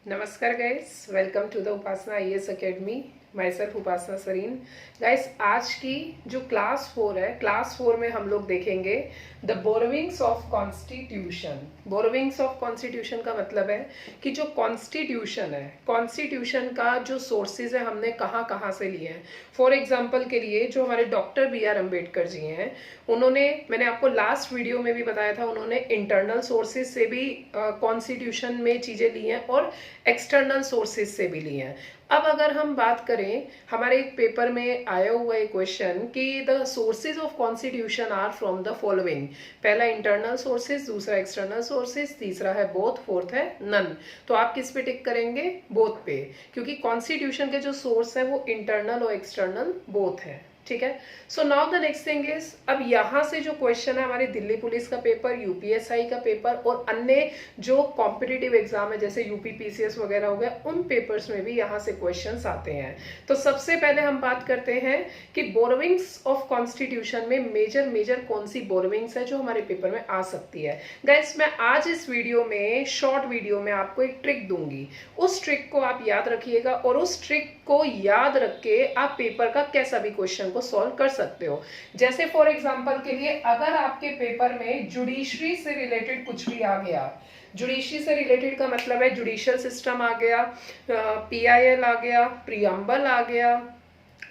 नमस्कार guys, welcome to the Upasana IAS academy. Myself Upasana Sareen. Guys, आज की जो क्लास 4 है, क्लास 4 में हम लोग देखेंगे the borrowings of constitution. Borrowings of constitution का मतलब है कि जो कॉन्स्टिट्यूशन है, कॉन्स्टिट्यूशन का जो सोर्सेज है हमने कहाँ कहाँ से लिए हैं। फॉर एग्जाम्पल के लिए जो हमारे डॉक्टर B.R. अम्बेडकर जी हैं, उन्होंने, मैंने आपको लास्ट वीडियो में भी बताया था, उन्होंने इंटरनल सोर्सेज से भी कॉन्स्टिट्यूशन में चीज़ें ली हैं और एक्सटर्नल सोर्सेज से भी ली हैं। अब अगर हम बात करें, हमारे एक पेपर में आया हुआ एक क्वेश्चन कि the sources of constitution are from the following. पहला इंटरनल सोर्सेज, दूसरा एक्सटर्नल सोर्सेज, तीसरा है बोथ, फोर्थ है नन। तो आप किस पे टिक करेंगे? बोथ पे, क्योंकि कॉन्स्टिट्यूशन के जो सोर्स है वो इंटरनल और एक्सटर्नल बोथ है। ठीक है। So now the next thing is, अब यहाँ से जो क्वेश्चन है हमारे दिल्ली पुलिस का पेपर, यूपीएसआई का पेपर और अन्य जो कॉम्पिटिटिव एग्जाम है जैसे यूपी पीसीएस वगैरह हो गया, उन पेपर्स में भी यहाँ से क्वेश्चंस आते हैं। तो सबसे पहले हम बात करते हैं कि बोरोविंग्स ऑफ कॉन्स्टिट्यूशन में मेजर कौन सी बोरोविंग्स है जो हमारे पेपर में आ सकती है। गाइस, मैं आज इस वीडियो में, शॉर्ट वीडियो में आपको एक ट्रिक दूंगी। उस ट्रिक को आप याद रखिएगा और उस ट्रिक को याद रख के आप पेपर का कैसा भी क्वेश्चन को सॉल्व कर सकते हो। जैसे फॉर एग्जांपल के लिए, अगर आपके पेपर में जुडिशरी से रिलेटेड कुछ भी आ गया, जुडिशरी से रिलेटेड का मतलब है जुडिशियल सिस्टम आ गया, पीआईएल आ गया, प्रीएम्बल आ गया,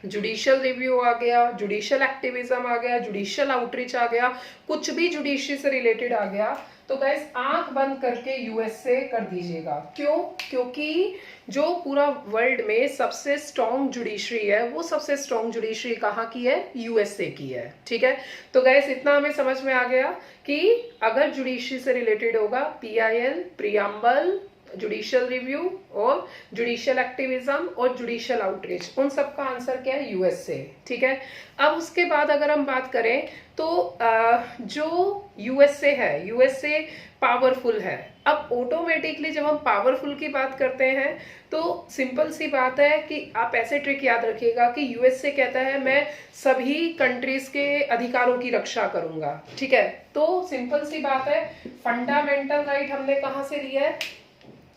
जुडिशियल रिव्यू आ गया, जुडिशियल एक्टिविज्म आ गया, जुडिशियल आउटरीच आ गया, कुछ भी जुडिशरी से रिलेटेड आ गया, तो गाइस आंख बंद करके यूएसए कर दीजिएगा। क्यों? क्योंकि जो पूरा वर्ल्ड में सबसे स्ट्रॉन्ग जुडिशरी है, वो सबसे स्ट्रॉन्ग जुडिशरी कहाँ की है? यूएसए की है। ठीक है। तो गाइस, इतना हमें समझ में आ गया कि अगर जुडिशरी से रिलेटेड होगा पीआईएल, प्रीएम्बल, जुडिशियल रिव्यू और जुडिशियल एक्टिविज्म और जुडिशियल आउटरीच, उन सब का आंसर क्या है? यूएसए। ठीक है। अब उसके बाद अगर हम बात करें तो जो यूएसए है, यूएसए पावरफुल है। अब ऑटोमेटिकली जब हम पावरफुल की बात करते हैं तो सिंपल सी बात है कि आप ऐसे ट्रिक याद रखिएगा कि यूएसए कहता है मैं सभी कंट्रीज के अधिकारों की रक्षा करूंगा। ठीक है। तो सिंपल सी बात है, फंडामेंटल राइट हमने कहाँ से लिया है?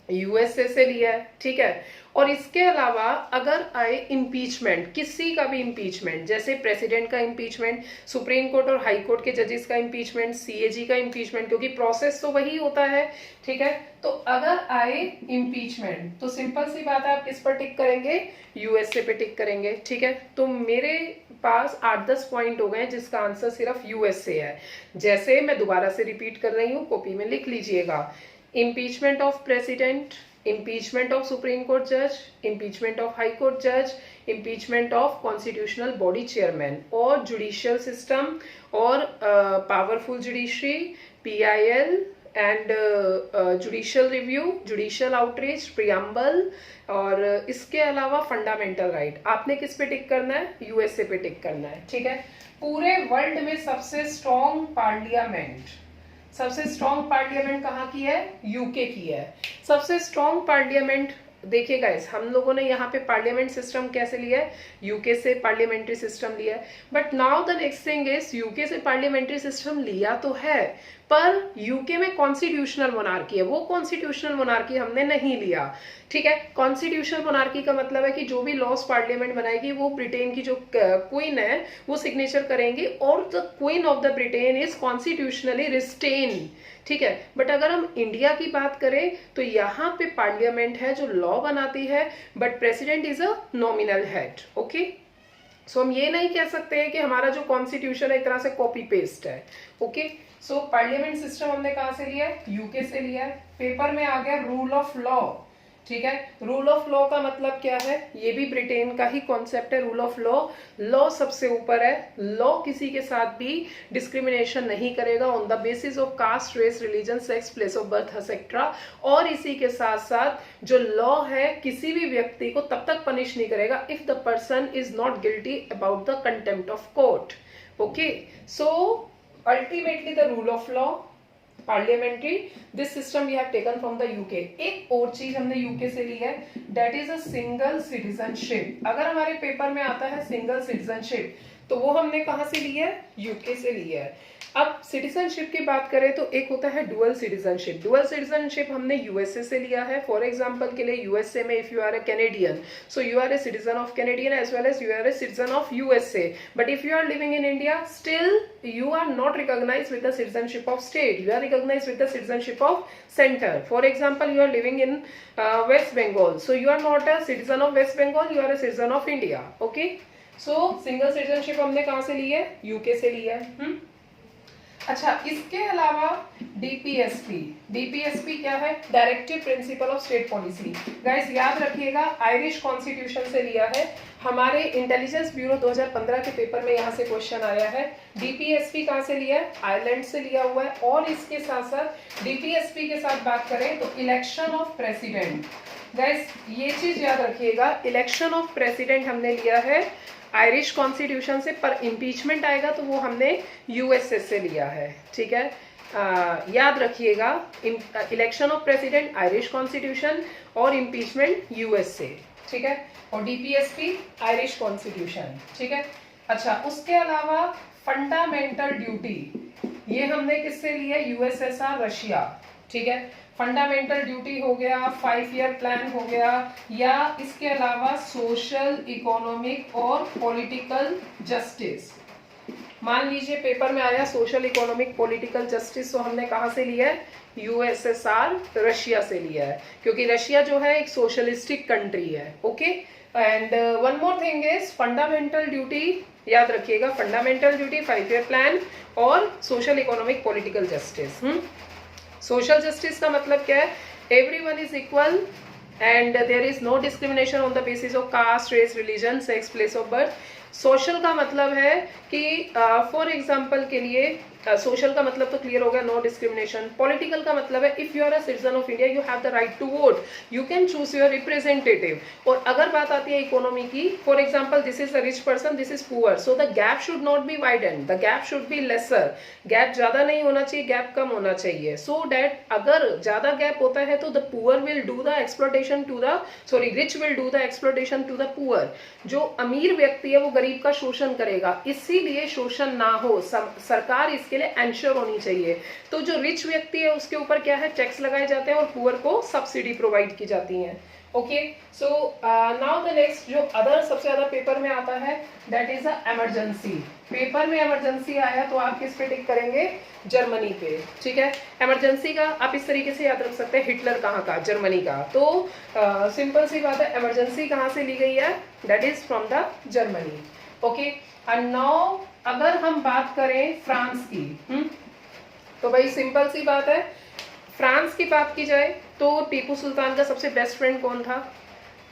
यूएसए से लिया है। ठीक है। और इसके अलावा अगर आए इम्पीचमेंट, किसी का भी इम्पीचमेंट, जैसे प्रेसिडेंट का इम्पीचमेंट, सुप्रीम कोर्ट और हाई कोर्ट के जजेस का इम्पीचमेंट, सीएजी का इम्पीचमेंट, क्योंकि प्रोसेस तो वही होता है। ठीक है। तो अगर आए इम्पीचमेंट तो सिंपल सी बात है, आप किस पर टिक करेंगे? यूएसए पे टिक करेंगे। ठीक है। तो मेरे पास 8-10 पॉइंट हो गए जिसका आंसर सिर्फ यूएसए है। जैसे मैं दोबारा से रिपीट कर रही हूँ, कॉपी में लिख लीजिएगा। impeachment of president, impeachment of supreme court judge, impeachment of high court judge, impeachment of constitutional body chairman, और judicial system और powerful judiciary, PIL and judicial review, judicial outreach, preamble और इसके अलावा फंडामेंटल राइट। आपने किस पे टिक करना है? यूएसए पे टिक करना है। ठीक है। पूरे वर्ल्ड में सबसे स्ट्रॉन्ग पार्लियामेंट, सबसे स्ट्रॉन्ग पार्लियामेंट कहाँ की है? यूके की है। सबसे स्ट्रॉन्ग पार्लियामेंट, देखिए गाइस, हम लोगों ने यहाँ पे पार्लियामेंट सिस्टम कैसे लिया है? यूके से पार्लियामेंट्री सिस्टम लिया है। But now the next thing is, UK से पार्लियामेंट्री सिस्टम लिया तो है, पर यूके में कॉन्स्टिट्यूशनल मोनार्की है, वो कॉन्स्टिट्यूशनल मोनार्की हमने नहीं लिया। ठीक है। कॉन्स्टिट्यूशनल मोनार्की का मतलब है कि जो भी लॉस पार्लियामेंट बनाएगी वो ब्रिटेन की जो क्वीन है वो सिग्नेचर करेंगी और the queen of the Britain is constitutionally restrained. ठीक है। बट अगर हम इंडिया की बात करें तो यहाँ पे पार्लियामेंट है जो लॉ बनाती है, but president is a nominal head. Okay. So हम ये नहीं कह सकते हैं कि हमारा जो कॉन्स्टिट्यूशन है एक तरह से कॉपी पेस्ट है। ओके। सो पार्लियामेंट सिस्टम हमने कहाँ से लिया है? यूके से लिया है। पेपर में आ गया रूल ऑफ लॉ। ठीक है। रूल ऑफ लॉ का मतलब क्या है? ये भी ब्रिटेन का ही कॉन्सेप्ट है। रूल ऑफ लॉ, लॉ सबसे ऊपर है। लॉ किसी के साथ भी डिस्क्रिमिनेशन नहीं करेगा on the basis of caste, race, religion, sex, place of birth etcetera. और इसी के साथ साथ जो लॉ है किसी भी व्यक्ति को तब तक पनिश नहीं करेगा if the person is not guilty about the contempt of court. Okay. So ultimately the rule of law, parliamentary, this system we have taken from the UK. एक और चीज हमने यूके से ली है, that is a single citizenship. अगर हमारे paper में आता है सिंगल सिटीजनशिप तो वो हमने कहाँ से ली है? यूके से ली है। अब सिटीजनशिप की बात करें तो एक होता है डुअल सिटीजनशिप। डुअल सिटीजनशिप हमने यूएसए से लिया है। फॉर एग्जांपल के लिए यूएसए में if you are a Canadian, so you are a citizen of Canadian as well as you are a citizen of USA, but if you are living in India still you are not recognized with the citizenship of state, you are recognized with the citizenship of center. For example, you are living in West Bengal, so you are not a citizen of West Bengal, you are a citizen of India. Okay, so single citizenship हमने कहाँ से ली है? UK से ली है। अच्छा, इसके अलावा डीपीएसपी। डीपीएसपी क्या है? Directive principle of state policy. Guys याद रखिएगा, आयरिश कॉन्स्टिट्यूशन से लिया है। हमारे इंटेलिजेंस ब्यूरो 2015 के पेपर में यहाँ से क्वेश्चन आया है। डीपीएसपी कहाँ से लिया है? आयरलैंड से लिया हुआ है। और इसके साथ साथ डीपीएसपी के साथ बात करें तो इलेक्शन ऑफ प्रेसिडेंट। गाइस ये चीज याद रखिएगा, इलेक्शन ऑफ प्रेसिडेंट हमने लिया है आयरिश कॉन्स्टिट्यूशन से, पर इम्पीचमेंट आएगा तो वो हमने यूएसए से लिया है। ठीक है, याद रखिएगा, election of president Irish constitution और इम्पीचमेंट यूएसए। ठीक है, और डीपीएसपी आयरिश कॉन्स्टिट्यूशन। ठीक है, अच्छा उसके अलावा फंडामेंटल ड्यूटी, ये हमने किससे लिया? USSR Russia. ठीक है, फंडामेंटल ड्यूटी हो गया, 5 ईयर प्लान हो गया, या इसके अलावा सोशल, इकोनॉमिक और पॉलिटिकल जस्टिस। मान लीजिए पेपर में आया सोशल, इकोनॉमिक, पॉलिटिकल जस्टिस, तो हमने कहाँ से लिया है? यूएसएसआर रशिया से लिया है, क्योंकि रशिया जो है एक सोशलिस्टिक कंट्री है। Okay, and one more thing is fundamental duty, याद रखिएगा, फंडामेंटल ड्यूटी, 5 ईयर प्लान और social, economic, political justice. Social justice का मतलब क्या है? Everyone is equal and there is no discrimination on the basis of caste, race, religion, sex, place of birth. Social का मतलब है कि फॉर एग्जाम्पल के लिए सोशल का मतलब तो क्लियर हो गया, नो डिस्क्रिमिनेशन। पॉलिटिकल का मतलब है if you are a citizen of India you have the right to vote, you can choose your representative. और अगर बात आती है इकोनॉमी की, for example this is a rich person, this is poor, so the gap should not be widen, the gap should be lesser. Gap ज्यादा नहीं होना चाहिए, गैप कम होना चाहिए, सो दैट अगर ज्यादा गैप होता है तो the poor will do the exploitation to the, sorry rich will do the exploitation to the poor. जो अमीर व्यक्ति है वो गरीब का शोषण करेगा, इसीलिए शोषण ना हो, सरकार इसके लिए एंश्योर होनी चाहिए। तो जो रिच व्यक्ति है उसके ऊपर क्या है? टैक्स लगाए जाते हैं और पुअर को सब्सिडी प्रोवाइड की जाती है। Okay, so now the next जो अदर सबसे ज्यादा पेपर में आता है that is a emergency. Paper में इमरजेंसी आया तो आप किस पे टिक करेंगे? जर्मनी पे। ठीक है, इमरजेंसी का आप इस तरीके से याद रख सकते हैं, हिटलर कहाँ का? जर्मनी का। तो सिंपल सी बात है, इमरजेंसी कहाँ से ली गई है? That is from the Germany. Okay, and now अगर हम बात करें फ्रांस की, तो भाई सिंपल सी बात है, फ्रांस की बात की जाए तो टीपू सुल्तान का सबसे बेस्ट फ्रेंड कौन था?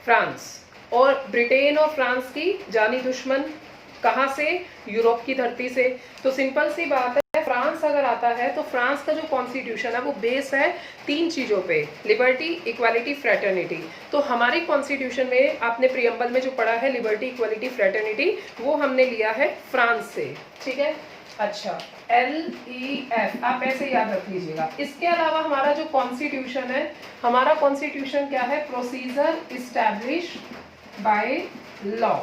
फ्रांस। और ब्रिटेन और फ्रांस की जानी दुश्मन कहाँ से? यूरोप की धरती से। तो सिंपल सी बात है, फ्रांस अगर आता है तो फ्रांस का जो कॉन्स्टिट्यूशन है वो बेस है 3 चीजों पे, लिबर्टी, इक्वालिटी, फ्रेटर्निटी। तो हमारे कॉन्स्टिट्यूशन में आपने प्रियम्बल में जो पढ़ा है लिबर्टी, इक्वालिटी, फ्रेटर्निटी, वो हमने लिया है फ्रांस से। ठीक है, अच्छा LEF आप ऐसे याद रख लीजिएगा। इसके अलावा हमारा जो कॉन्स्टिट्यूशन है, हमारा कॉन्स्टिट्यूशन क्या है? Procedure establish by law.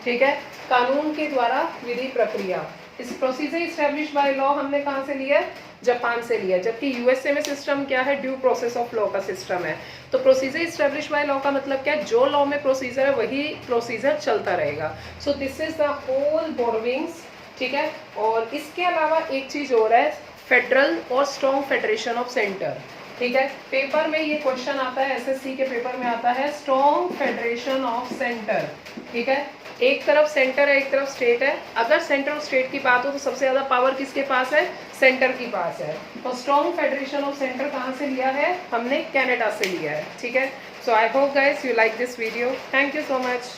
ठीक है, कानून के द्वारा विधि प्रक्रिया। इस प्रोसीजर इस्टेब्लिश बाय लॉ हमने कहाँ से लिया? जापान से लिया। जबकि यूएसए में सिस्टम क्या है? ड्यू प्रोसेस ऑफ लॉ का सिस्टम है। तो प्रोसीजर इस्टेब्लिश बाय लॉ का मतलब क्या है? जो लॉ में प्रोसीजर है वही प्रोसीजर चलता रहेगा। So this is the whole borrowings. ठीक है, और इसके अलावा एक चीज और है, फेडरल और स्ट्रॉन्ग फेडरेशन ऑफ सेंटर। ठीक है, पेपर में ये क्वेश्चन आता है, एसएससी के पेपर में आता है, स्ट्रॉन्ग फेडरेशन ऑफ सेंटर। ठीक है, एक तरफ सेंटर है, एक तरफ स्टेट है। अगर सेंटर और स्टेट की बात हो तो सबसे ज्यादा पावर किसके पास है? सेंटर की पास है। तो स्ट्रॉन्ग फेडरेशन ऑफ सेंटर कहाँ से लिया है? हमने कनाडा से लिया है। ठीक है, so I hope guys you like this video. Thank you so much.